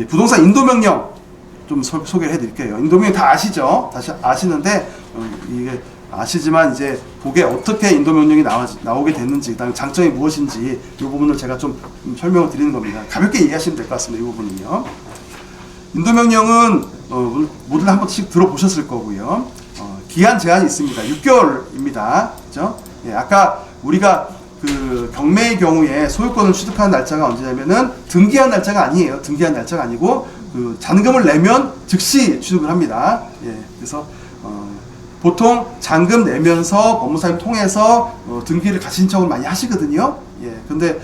부동산 인도명령 좀 소개를 해드릴게요. 인도명령 다 아시죠? 다시 아시는데 이게 아시지만 이제 그게 어떻게 인도명령이 나오게 됐는지, 그다음에 장점이 무엇인지 이 부분을 제가 좀 설명을 드리는 겁니다. 가볍게 이해하시면 될 것 같습니다. 이 부분은요. 인도명령은 모두 한 번씩 들어보셨을 거고요. 기한 제한이 있습니다. 6개월입니다. 그죠? 예, 아까 우리가 그 경매의 경우에 소유권을 취득하는 날짜가 언제냐면은 등기한 날짜가 아니에요. 등기한 날짜가 아니고 그 잔금을 내면 즉시 취득을 합니다. 예, 그래서 보통 잔금 내면서 법무사님 통해서 등기를 가치 신청을 많이 하시거든요. 예, 근데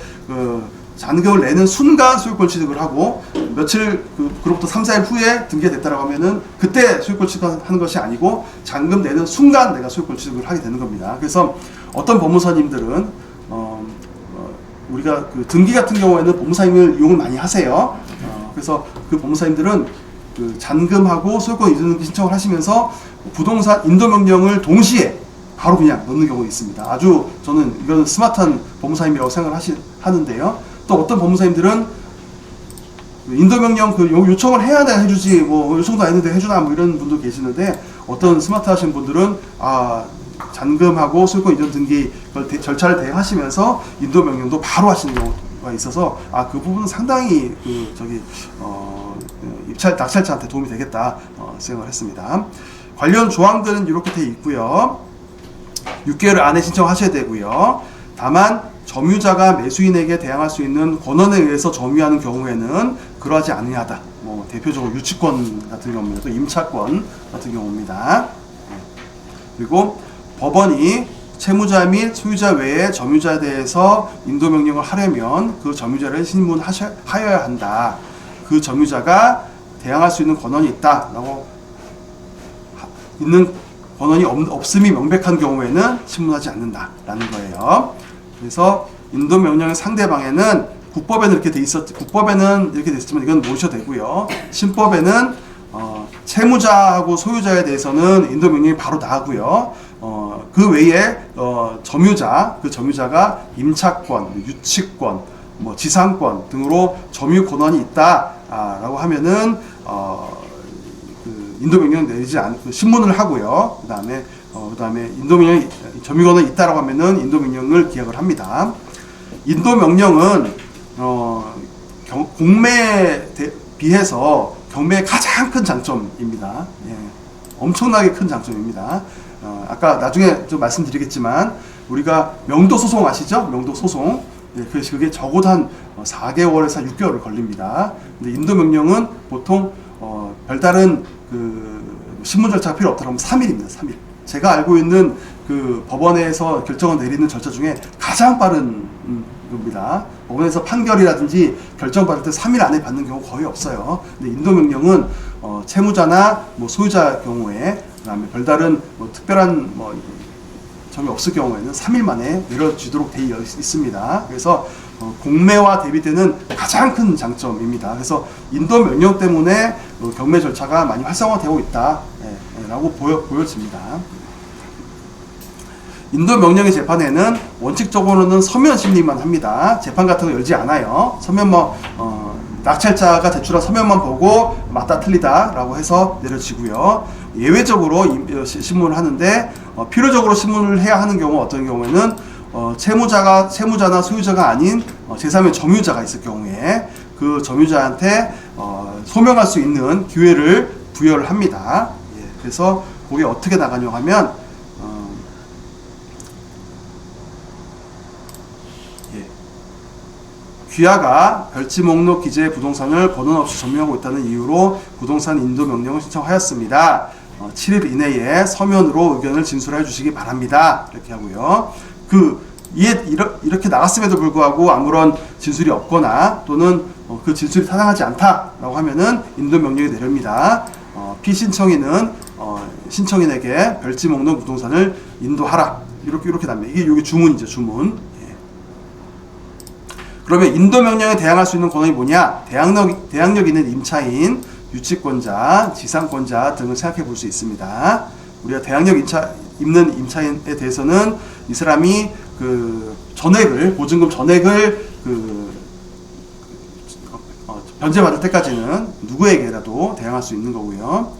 잔금을 내는 순간 소유권 취득을 하고 며칠 그로부터 3, 4일 후에 등기가 됐다라고 하면은 그때 소유권 취득하는 것이 아니고 잔금 내는 순간 내가 소유권 취득을 하게 되는 겁니다. 그래서 어떤 법무사님들은 우리가 그 등기 같은 경우에는 법무사님을 이용을 많이 하세요. 그래서 그 법무사님들은 그 잔금하고 소유권 이전 신청을 하시면서 부동산 인도명령을 동시에 바로 그냥 넣는 경우가 있습니다. 아주 저는 이건 스마트한 법무사님이라고 생각을 하는데요. 또 어떤 법무사님들은 인도명령 요청을 해야 돼 해주지 뭐 요청도 안 했는데 해주나 뭐 이런 분도 계시는데, 어떤 스마트하신 분들은 잔금하고 소유권 이전 등기 절차를 대행하시면서 인도명령도 바로 하시는 경우가 있어서 그 부분은 상당히 낙찰자한테 도움이 되겠다 생각을 했습니다. 관련 조항들은 이렇게 되어 있고요. 6개월 안에 신청하셔야 되고요. 다만 점유자가 매수인에게 대항할 수 있는 권한에 의해서 점유하는 경우에는 그러하지 아니하다. 뭐 대표적으로 유치권 같은 경우입니다. 또 임차권 같은 경우입니다. 그리고 법원이 채무자 및 소유자 외에 점유자에 대해서 인도명령을 하려면 그 점유자를 신문하여야 한다. 그 점유자가 대항할 수 있는 권한이 있다라고 있는 권한이 없음이 명백한 경우에는 신문하지 않는다라는 거예요. 그래서 인도명령의 상대방에는 국법에는 이렇게 돼 있었지만 이건 모셔도 되고요. 신법에는 채무자하고 소유자에 대해서는 인도명령이 바로 나가고요. 그 외에 그 점유자가 임차권, 유치권, 뭐 지상권 등으로 점유 권한이 있다라고 하면은 인도명령 내리지 않고 신문을 하고요. 그다음에 인도명령이 점유 권한이 있다라고 하면은 인도명령을 기각을 합니다. 인도명령은 공매에 비해서 경매의 가장 큰 장점입니다. 예, 엄청나게 큰 장점입니다. 아까 나중에 좀 말씀드리겠지만 우리가 명도소송 아시죠? 명도소송. 예, 그게 적어도 한 4개월에서 한 6개월을 걸립니다. 근데 인도명령은 보통 별다른 신문 절차가 필요 없다고 하면 3일입니다. 3일. 제가 알고 있는 그 법원에서 결정을 내리는 절차 중에 가장 빠른 겁니다. 법원에서 판결이라든지 결정 받을 때 3일 안에 받는 경우 거의 없어요. 근데 인도명령은 채무자나 뭐 소유자 경우에, 그다음에 별다른 뭐 특별한 점이 없을 경우에는 3일 만에 내려지도록 되어 있습니다. 그래서 공매와 대비되는 가장 큰 장점입니다. 그래서 인도명령 때문에 경매 절차가 많이 활성화되고 있다 라고 보여집니다. 인도명령의 재판에는 원칙적으로는 서면 심리만 합니다. 재판 같은 거 열지 않아요. 서면만 낙찰자가 제출한 서면만 보고 맞다 틀리다 라고 해서 내려지고요. 예외적으로 신문을 하는데 필요적으로 신문을 해야 하는 경우, 어떤 경우에는 채무자나 소유자가 아닌 제3의 점유자가 있을 경우에 그 점유자한테 소명할 수 있는 기회를 부여를 합니다. 예, 그래서 그게 어떻게 나가냐고 하면 귀하가 별지 목록 기재의 부동산을 권한 없이 점유하고 있다는 이유로 부동산 인도명령을 신청하였습니다. 7일 이내에 서면으로 의견을 진술해 주시기 바랍니다. 이렇게 하고요. 이렇게 나갔음에도 불구하고 아무런 진술이 없거나 또는 그 진술이 타당하지 않다라고 하면은 인도명령이 내립니다. 피신청인은 신청인에게 별지 목록 부동산을 인도하라. 이렇게 납니다. 이게 주문이죠, 주문. 그러면 인도명령에 대항할 수 있는 권한이 뭐냐? 대항력 있는 임차인, 유치권자, 지상권자 등을 생각해 볼 수 있습니다. 우리가 대항력 있는 임차인에 대해서는 이 사람이 보증금 전액을 변제받을 때까지는 누구에게라도 대항할 수 있는 거고요.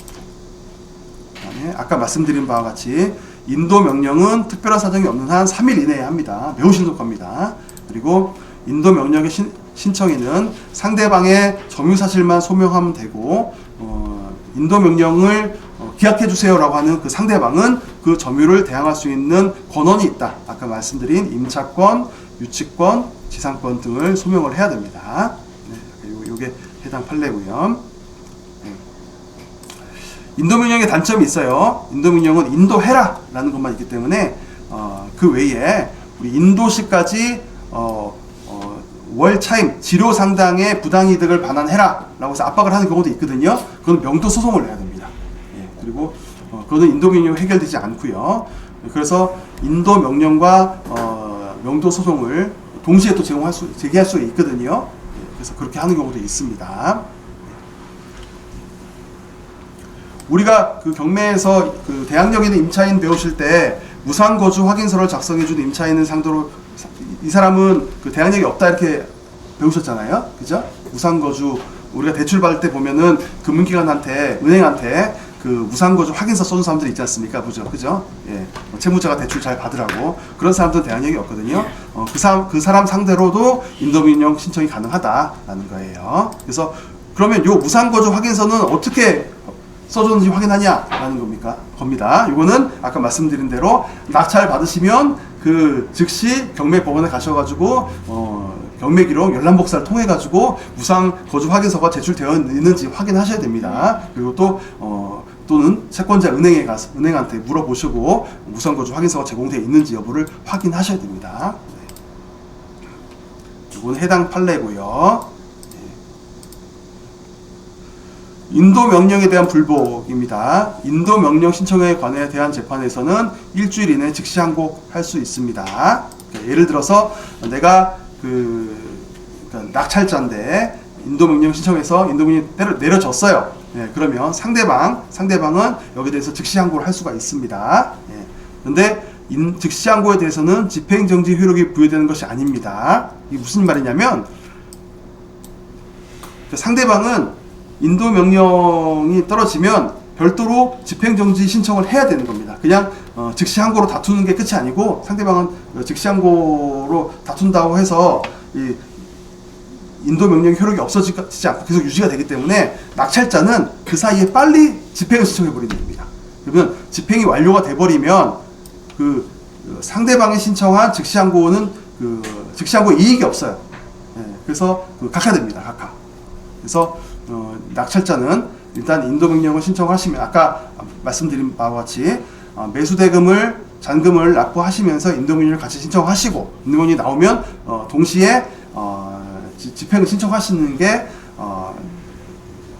그다음에 아까 말씀드린 바와 같이 인도 명령은 특별한 사정이 없는 한 3일 이내에 합니다. 매우 신속합니다. 그리고 인도 명령의 신청인은 상대방의 점유 사실만 소명하면 되고 인도 명령을 기각해 주세요라고 하는 그 상대방은 그 점유를 대항할 수 있는 권한이 있다. 아까 말씀드린 임차권, 유치권, 지상권 등을 소명을 해야 됩니다. 네, 요게 해당 판례고요. 네. 인도명령의 단점이 있어요. 인도명령은 인도해라라는 것만 있기 때문에 그 외에 우리 인도시까지 월 차임 지료 상당의 부당이득을 반환해라라고 해서 압박을 하는 경우도 있거든요. 그건 명도 소송을 내야 됩니다. 예, 그리고 그거는 인도명령 해결되지 않고요. 그래서 인도명령과 명도 소송을 동시에 또 제기할 수 있거든요. 예, 그래서 그렇게 하는 경우도 있습니다. 우리가 그 경매에서 그 대항력 있는 임차인 배우실 때 무상거주 확인서를 작성해준 임차인을 상대로 이 사람은 그 대항력이 없다 이렇게 배우셨잖아요. 그죠? 무상거주 우리가 대출 받을 때 보면은 금융기관한테 은행한테 그 무상거주 확인서 쏘는 사람들이 있지 않습니까? 그죠? 예. 채무자가 대출 잘 받으라고 그런 사람들은 대항력이 없거든요. 그 사람 상대로도 인도명령 신청이 가능하다라는 거예요. 그래서 그러면 요 무상거주 확인서는 어떻게 써줬는지 확인하냐라는 겁니다. 이거는 아까 말씀드린 대로 낙찰 받으시면 그 즉시 경매법원에 가셔가지고 경매기록 열람복사를 통해 가지고 무상 거주 확인서가 제출되어 있는지 확인하셔야 됩니다. 그리고 또 또는 채권자 은행에 가서 은행한테 물어보시고 무상 거주 확인서가 제공되어 있는지 여부를 확인하셔야 됩니다. 네. 이건 해당 판례고요. 인도 명령에 대한 불복입니다. 인도 명령 신청에 관해 대한 재판에서는 일주일 이내 즉시 항고할 수 있습니다. 그러니까 예를 들어서 내가 그러니까 낙찰자인데 인도 명령 신청해서 인도 명령이 내려졌어요. 예, 그러면 상대방은 여기에 대해서 즉시 항고를 할 수가 있습니다. 예, 그런데 즉시 항고에 대해서는 집행정지 효력이 부여되는 것이 아닙니다. 이게 무슨 말이냐면 상대방은 인도 명령이 떨어지면 별도로 집행정지 신청을 해야 되는 겁니다. 그냥 즉시 항고로 다투는 게 끝이 아니고 상대방은 즉시 항고로 다툰다고 해서 이 인도 명령 효력이 없어지지 않고 계속 유지가 되기 때문에 낙찰자는 그 사이에 빨리 집행을 신청해 버리는 겁니다. 그러면 집행이 완료가 돼 버리면 그 상대방이 신청한 즉시 항고는 그 즉시 항고 이익이 없어요. 네, 그래서 각하됩니다. 각하. 그래서 낙찰자는 일단 인도명령을 신청하시면 아까 말씀드린 바와 같이 매수대금을 잔금을 납부하시면서 인도명령을 같이 신청하시고 인도명령이 나오면 동시에 집행을 신청하시는 게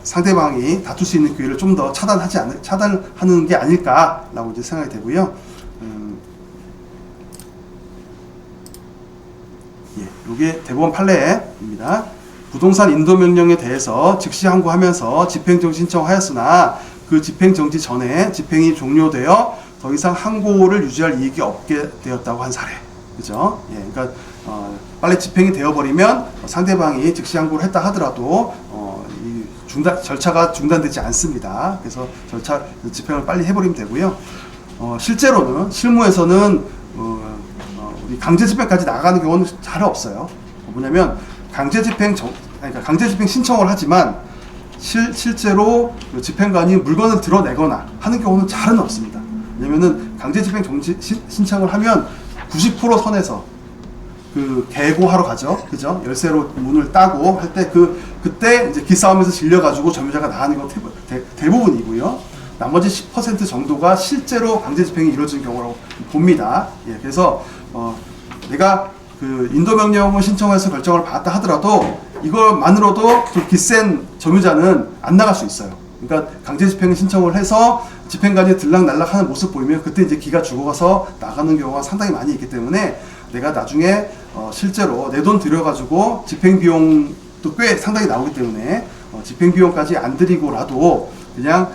상대방이 다툴 수 있는 기회를 좀 더 차단하는 게 아닐까라고 이제 생각이 되고요. 예, 이게 대법원 판례입니다. 부동산 인도명령에 대해서 즉시 항고하면서 집행정지 신청하였으나 그 집행정지 전에 집행이 종료되어 더 이상 항고를 유지할 이익이 없게 되었다고 한 사례. 그죠? 예, 그러니까 빨리 집행이 되어버리면 상대방이 즉시 항고를 했다 하더라도 이 절차가 중단되지 않습니다. 그래서 집행을 빨리 해버리면 되고요. 실제로는 실무에서는 우리 강제 집행까지 나가는 경우는 잘 없어요. 뭐냐면 강제 집행 신청을 하지만 실제로 집행관이 물건을 드러내거나 하는 경우는 잘은 없습니다. 왜냐면은 강제 집행 신청을 하면 90% 선에서 그 개고하러 가죠. 그죠? 열쇠로 문을 따고 할 때 그때 이제 기싸움에서 질려가지고 점유자가 나가는 건 대부분이고요. 나머지 10% 정도가 실제로 강제 집행이 이루어진 경우라고 봅니다. 예, 그래서 내가 그 인도명령을 신청해서 결정을 받았다 하더라도 이것만으로도 좀 기센 점유자는 안 나갈 수 있어요. 그러니까 강제 집행 신청을 해서 집행관이 들락날락하는 모습 보이면 그때 이제 기가 죽어가서 나가는 경우가 상당히 많이 있기 때문에 내가 나중에 실제로 내 돈 들여가지고 집행 비용도 꽤 상당히 나오기 때문에 집행 비용까지 안 들이고라도 그냥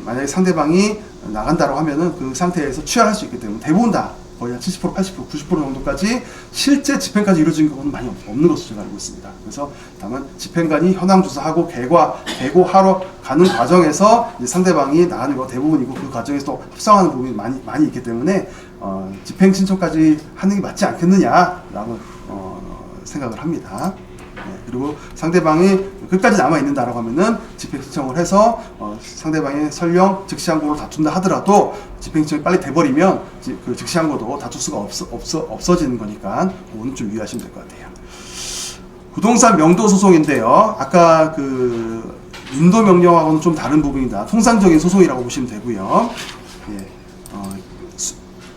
만약에 상대방이 나간다고 하면은 그 상태에서 취하할 수 있기 때문에 대부분 다 거의 한 70%, 80%, 90% 정도까지 실제 집행까지 이루어진 경우는 많이 없는 것으로 제가 알고 있습니다. 그래서 다만 집행관이 현황 조사하고 개고하러 가는 과정에서 이제 상대방이 나가는 거 대부분이고, 그 과정에서 또 합성하는 부분이 많이 있기 때문에 집행 신청까지 하는 게 맞지 않겠느냐라고 생각을 합니다. 그리고 상대방이 끝까지 남아있는다라고 하면은 집행신청을 해서 상대방이 설령 즉시항고로 다툰다 하더라도 집행신청이 빨리 돼버리면 그 즉시항고도 다툴 수가 없어지는 거니까 그거는 좀 유의하시면 될 것 같아요. 부동산 명도 소송인데요. 아까 그 인도 명령하고는 좀 다른 부분이다. 통상적인 소송이라고 보시면 되고요. 예.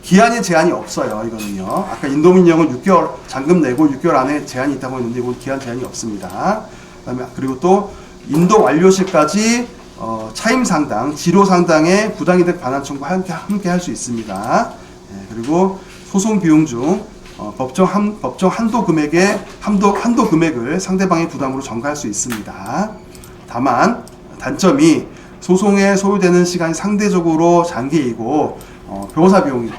기한의 제한이 없어요. 이거는요. 아까 인도민령은 6개월 잔금 내고 6개월 안에 제한이 있다고 했는데 이건 기한 제한이 없습니다. 그다음에 그리고 또 인도 완료시까지 차임 상당, 지로 상당의 부당이득 반환 청구 함께 할 수 있습니다. 예, 그리고 소송 비용 중 법정 한도 금액을 상대방의 부담으로 전가할 수 있습니다. 다만 단점이 소송에 소요되는 시간이 상대적으로 장기이고 변호사 비용이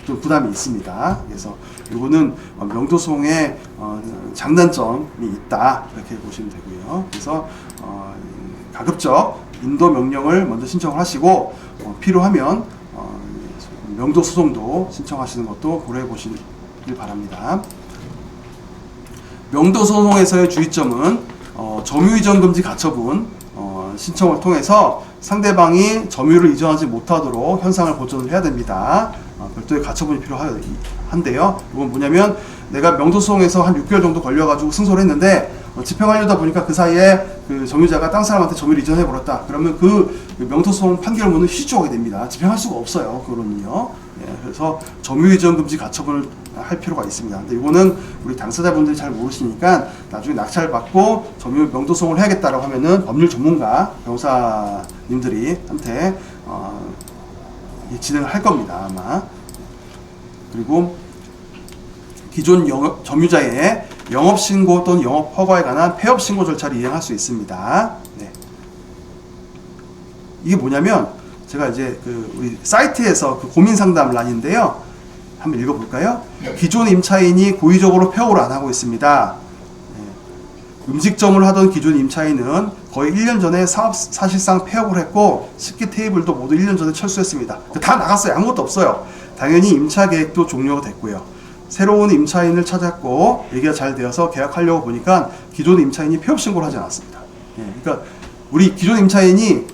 좀 부담이 있습니다. 그래서 이거는 명도소송의 장단점이 있다 이렇게 보시면 되고요. 그래서 가급적 인도 명령을 먼저 신청을 하시고 필요하면 명도소송도 신청하시는 것도 고려해 보시길 바랍니다. 명도소송에서의 주의점은 점유이전 금지 가처분 신청을 통해서 상대방이 점유를 이전하지 못하도록 현상을 보존을 해야 됩니다. 별도의 가처분이 필요한데요. 이건 뭐냐면 내가 명도소송에서 한 6개월 정도 걸려가지고 승소를 했는데 집행하려다 보니까 그 사이에 그 점유자가 다른 사람한테 점유를 이전해버렸다. 그러면 그 명도소송 판결문은 휴지하게 됩니다. 집행할 수가 없어요. 그거는요. 예, 그래서 점유이전 금지 가처분을 할 필요가 있습니다. 근데 이거는 우리 당사자분들이 잘 모르시니까 나중에 낙찰 받고 점유 명도소송을 해야겠다라고 하면은 법률 전문가 변호사님들이 한테 진행을 할 겁니다. 아마. 그리고 기존 점유자의 영업신고 또는 영업허가에 관한 폐업신고 절차를 이행할 수 있습니다. 네. 이게 뭐냐면 제가 이제 우리 사이트에서 그 고민상담란인데요. 한번 읽어볼까요? 기존 임차인이 고의적으로 폐업을 안 하고 있습니다. 네. 음식점을 하던 기존 임차인은 거의 1년 전에 사실상 폐업을 했고 식기 테이블도 모두 1년 전에 철수했습니다. 다 나갔어요. 아무것도 없어요. 당연히 임차 계획도 종료가 됐고요. 새로운 임차인을 찾았고 얘기가 잘 되어서 계약하려고 보니까 기존 임차인이 폐업 신고를 하지 않았습니다. 예, 그러니까 우리 기존 임차인이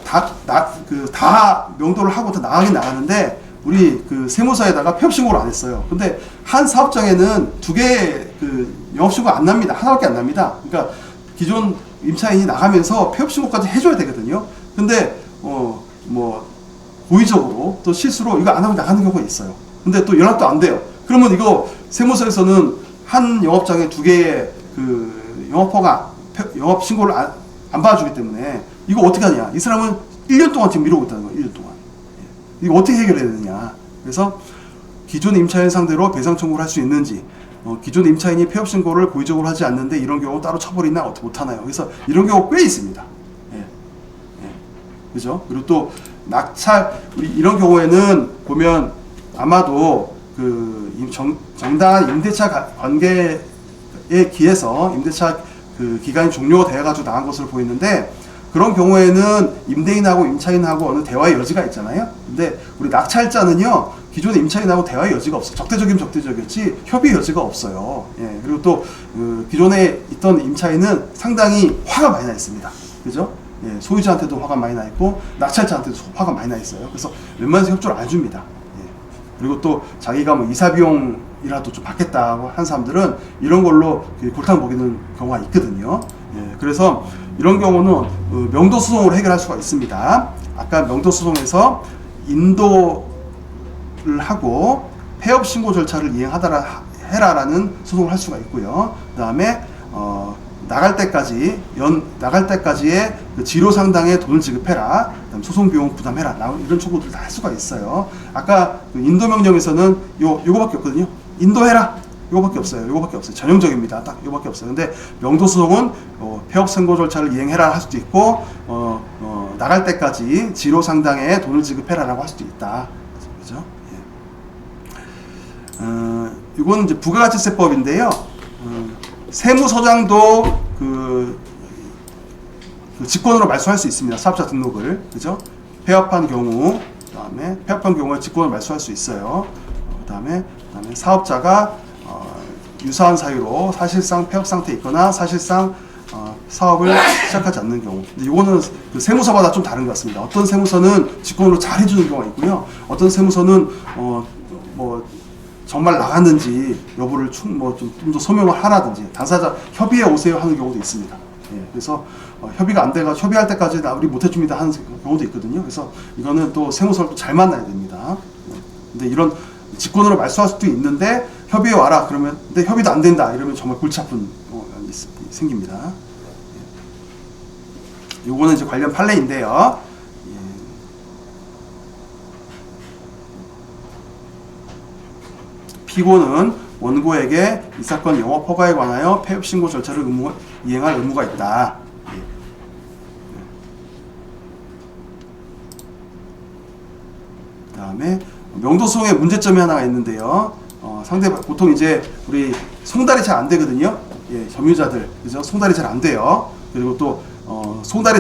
다 명도를 하고 다 나가긴 나가는데 우리 그 세무서에다가 폐업 신고를 안 했어요. 근데 한 사업장에는 2개의 그 영업 신고가 안 납니다. 하나밖에 안 납니다. 그러니까 기존 임차인이 나가면서 폐업 신고까지 해줘야 되거든요. 근데 뭐 고의적으로 또 실수로 이거 안 하고 나가는 경우가 있어요. 근데 또 연락도 안 돼요. 그러면 이거 세무서에서는 한 영업장에 2개의 그 영업 신고를 안 받아주기 때문에 이거 어떻게 하냐? 이 사람은 1년 동안 지금 미루고 있다는 거예요. 1년 동안. 이거 어떻게 해결해야 되느냐? 그래서 기존 임차인 상대로 배상 청구를 할 수 있는지, 기존 임차인이 폐업 신고를 고의적으로 하지 않는데 이런 경우 따로 처벌이나 어떻게 못 하나요? 그래서 이런 경우 꽤 있습니다. 그죠? 그리고 또 낙찰 이런 경우에는 보면 아마도 그 정당한 임대차 관계에 기해서 임대차 그 기간이 종료가 되어가지고 나간 것으로 보이는데 그런 경우에는 임대인하고 임차인하고 어느 대화의 여지가 있잖아요. 근데 우리 낙찰자는요 기존의 임차인하고 대화의 여지가 없어. 적대적이었지 협의의 여지가 없어요. 예, 그리고 또 기존에 있던 임차인은 상당히 화가 많이 나 있습니다. 그죠? 예, 소유자한테도 화가 많이 나 있고 낙찰자한테도 화가 많이 나 있어요. 그래서 웬만해서 협조를 안 해줍니다. 예. 그리고 또 자기가 뭐 이사 비용이라도 좀 받겠다고 한 사람들은 이런 걸로 골탕 먹이는 경우가 있거든요. 예, 그래서 이런 경우는 명도 소송으로 해결할 수가 있습니다. 아까 명도 소송에서 인도를 하고 폐업 신고 절차를 이행해라라는 소송을 할 수가 있고요. 그다음에 나갈 때까지의 그 지로 상당의 돈을 지급해라. 그다음 소송 비용 부담해라. 이런 청구들을 다 할 수가 있어요. 아까 그 인도 명령에서는 요거밖에 없거든요. 인도해라. 요거밖에 없어요. 전형적입니다. 딱 요거밖에 없어요. 근데 명도 소송은 폐업 선고 절차를 이행해라 할 수도 있고 나갈 때까지 지로 상당의 돈을 지급해라라고 할 수도 있다. 그죠? 예. 이건 이제 부가가치세법인데요. 세무서장도 그 직권으로 말소할 수 있습니다. 사업자 등록을, 그죠? 폐업한 경우에 직권을 말소할 수 있어요. 그다음에 사업자가 유사한 사유로 사실상 폐업 상태에 있거나 사실상 사업을 시작하지 않는 경우. 근데 이거는 그 세무서마다 좀 다른 것 같습니다. 어떤 세무서는 직권으로 잘 해주는 경우가 있고요. 어떤 세무서는 뭐 정말 나갔는지 여부를 좀 더 소명을 하라든지 당사자 협의해 오세요 하는 경우도 있습니다. 예, 그래서 협의가 안 돼가 협의할 때까지 우리 못 해줍니다 하는 경우도 있거든요. 그래서 이거는 또 세무서를 또 잘 만나야 됩니다. 근데 이런 직권으로 말소할 수도 있는데 협의해 와라 그러면 근데 협의도 안 된다 이러면 정말 골치 아픈 생깁니다. 요거는 이제 관련 판례인데요. 피고는 원고에게 이 사건 영업 허가에 관하여 폐업 신고 절차를 이행할 의무가 있다. 그다음에 명도소송의 문제점이 하나가 있는데요. 보통 이제 우리 송달이 잘 안 되거든요. 예, 점유자들 그죠? 송달이 잘 안 돼요. 그리고 또 송달이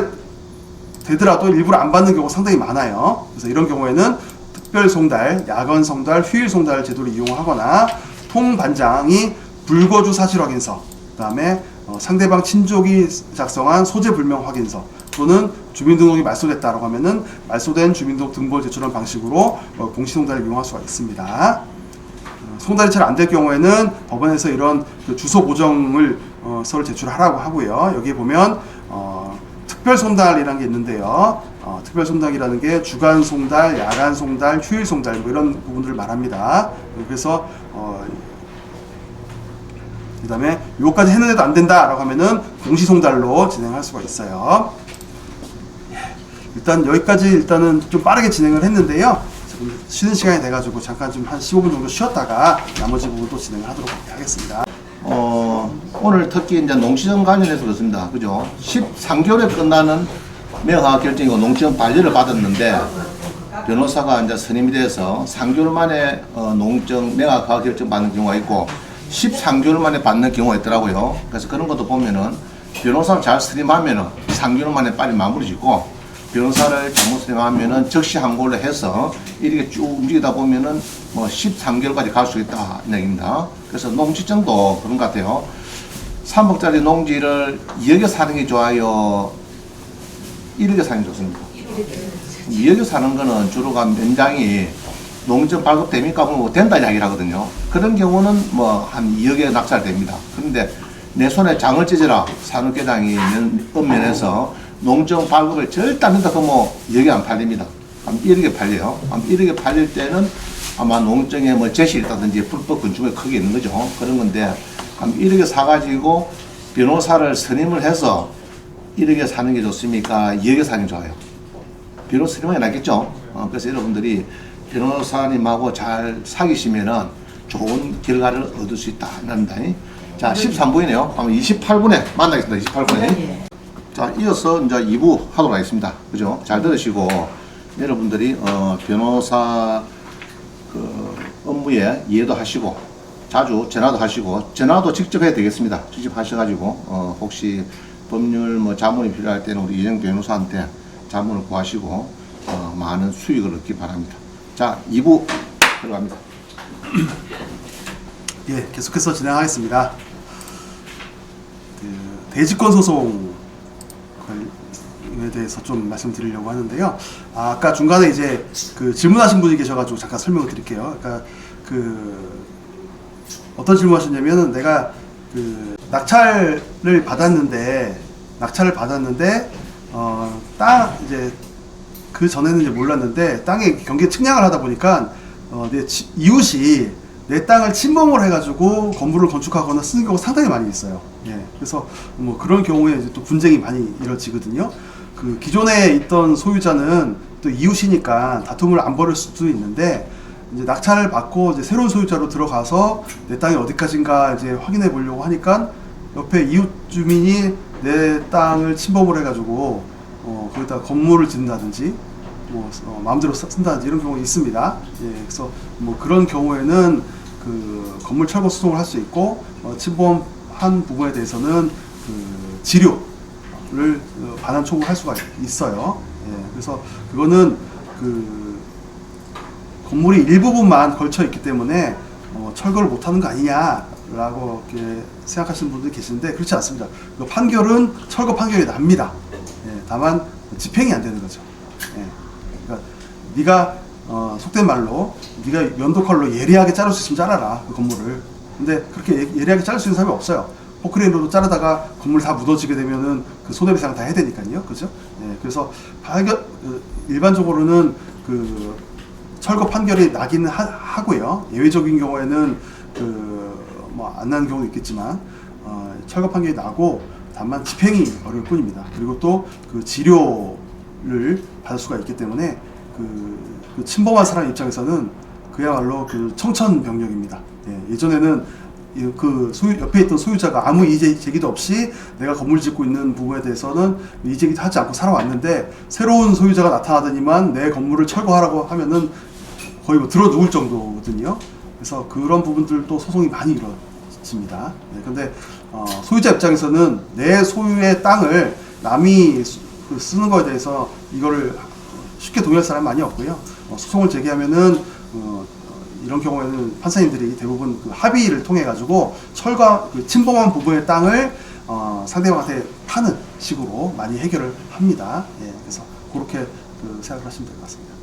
되더라도 일부러 안 받는 경우가 상당히 많아요. 그래서 이런 경우에는 특별 송달, 야간 송달, 휴일 송달 제도를 이용하거나 통반장이 불거주 사실 확인서, 그다음에 상대방 친족이 작성한 소재 불명 확인서 또는 주민등록이 말소됐다라고 하면은 말소된 주민등록 등본을 제출한 방식으로 공시송달을 이용할 수가 있습니다. 송달이 잘 안 될 경우에는 법원에서 이런 그 주소 보정을 서를 제출하라고 하고요. 여기에 보면 특별 송달이라는 게 있는데요. 특별 송달이라는 게 주간 송달, 야간 송달, 휴일 송달 뭐 이런 부분들을 말합니다. 그래서 그다음에 요거까지 했는데도 안 된다라고 하면은 공시 송달로 진행할 수가 있어요. 일단 여기까지 일단은 좀 빠르게 진행을 했는데요. 지금 쉬는 시간이 돼가지고 잠깐 좀 한 15분 정도 쉬었다가 나머지 부분 또 진행을 하도록 하겠습니다. 오늘 특히 이제 농지정 관련해서 그렇습니다. 그죠? 13개월에 끝나는 매각 결정이고 농지정 반려를 받았는데 변호사가 이제 선임이 돼서 3개월 만에 농지정 매각 결정 받는 경우가 있고 13개월 만에 받는 경우가 있더라고요. 그래서 그런 것도 보면은 변호사를 잘 선임하면은 3개월 만에 빨리 마무리 짓고 변호사를 잘못 선임하면은 적시 항고를 해서 이렇게 쭉 움직이다 보면은 뭐 13개월까지 갈 수 있다 이 얘기입니다. 그래서 농지정도 그런 것 같아요. 3억짜리 농지를 2억에 사는 게 좋아요? 1억에 사는 게 좋습니까? 2억에 사는 거는 주로가 면장이 농지정 발급됩니까? 뭐 된다 이야기를 하거든요. 그런 경우는 뭐 한 2억에 낙찰됩니다. 그런데 내 손에 장을 찢어라 산업계장이 읍면에서 농지정 발급을 절대 안 된다 그러면 뭐 2억에 안 팔립니다. 한 1억에 팔려요. 한 1억에 팔릴 때는 아마 농지정에 뭐 제시를 있다든지 불법 건축물이 크게 있는 거죠. 그런 건데 한 1억에 사가지고 변호사를 선임을 해서 1억에 사는 게 좋습니까? 2억에 사는 게 좋아요. 변호사 선임이 낫겠죠. 그래서 여러분들이 변호사님하고 잘 사귀시면은 좋은 결과를 얻을 수 있다. 합니다. 자, 13분이네요. 아마 28분에 만나겠습니다. 28분에. 자, 이어서 이제 2부 하도록 하겠습니다. 그죠? 잘 들으시고 여러분들이 변호사 그 업무에 이해도 하시고 자주 전화도 하시고 전화도 직접 해야 되겠습니다. 직접 하셔가지고 혹시 법률 뭐 자문이 필요할 때는 우리 이정 변호사한테 자문을 구하시고 많은 수익을 얻기 바랍니다. 자, 2부 들어갑니다. 예, 계속해서 진행하겠습니다. 대지권 소송에 대해서 좀 말씀드리려고 하는데요. 아까 중간에 이제 그 질문하신 분이 계셔가지고 잠깐 설명을 드릴게요. 그러니까 어떤 질문하셨냐면은 내가 낙찰을 받았는데 땅 이제 그 전에는 이제 몰랐는데 땅에 경계 측량을 하다 보니까 내 이웃이 내 땅을 침범을 해가지고 건물을 건축하거나 쓰는 경우가 상당히 많이 있어요. 예, 그래서 뭐 그런 경우에 이제 또 분쟁이 많이 이루어지거든요. 그 기존에 있던 소유자는 또 이웃이니까 다툼을 안 벌일 수도 있는데 이제 낙찰을 받고 이제 새로운 소유자로 들어가서 내 땅이 어디까지인가 이제 확인해 보려고 하니까 옆에 이웃 주민이 내 땅을 침범을 해가지고 거기다 건물을 짓는다든지 마음대로 쓴다든지 이런 경우가 있습니다. 예, 그래서 뭐 그런 경우에는 그 건물 철거 소송을 할 수 있고 침범한 부분에 대해서는 그 지료를 반환 청구할 수가 있어요. 예, 그래서 그거는 그 건물이 일부분만 걸쳐 있기 때문에 철거를 못하는 거 아니냐라고 이렇게 생각하시는 분들이 계시는데 그렇지 않습니다. 그 판결은 철거 판결이 납니다. 예, 다만 집행이 안 되는 거죠. 예, 그러니까 네가 속된 말로 네가 연도컬로 예리하게 자를 수 있으면 잘라라 그 건물을. 근데 그렇게 예리하게 자를 수 있는 사람이 없어요. 포크레인으로 자르다가 건물 다 묻어지게 되면은 그 손해배상 다 해야 되니까요, 그죠? 예, 그래서 일반적으로는 그 철거 판결이 나기는 하고요. 예외적인 경우에는 그 뭐 안 나는 경우도 있겠지만 철거 판결이 나고 다만 집행이 어려울 뿐입니다. 그리고 또 그 지료를 받을 수가 있기 때문에 그 침범한 사람 입장에서는 그야말로 그 청천벽력입니다. 예, 예전에는 그 옆에 있던 소유자가 아무 이의 제기도 없이 내가 건물 짓고 있는 부분에 대해서는 이의 제기도 하지 않고 살아왔는데 새로운 소유자가 나타나더니만 내 건물을 철거하라고 하면은 거의 뭐 들어 누울 정도거든요. 그래서 그런 부분들도 소송이 많이 이루어집니다. 네, 근데 소유자 입장에서는 내 소유의 땅을 남이 쓰는 거에 대해서 이거를 쉽게 동의할 사람은 많이 없고요. 소송을 제기하면은 이런 경우에는 판사님들이 대부분 그 합의를 통해 가지고 그 침범한 부분의 땅을 상대방한테 파는 식으로 많이 해결을 합니다. 예, 그래서 그렇게 생각을 하시면 될 것 같습니다.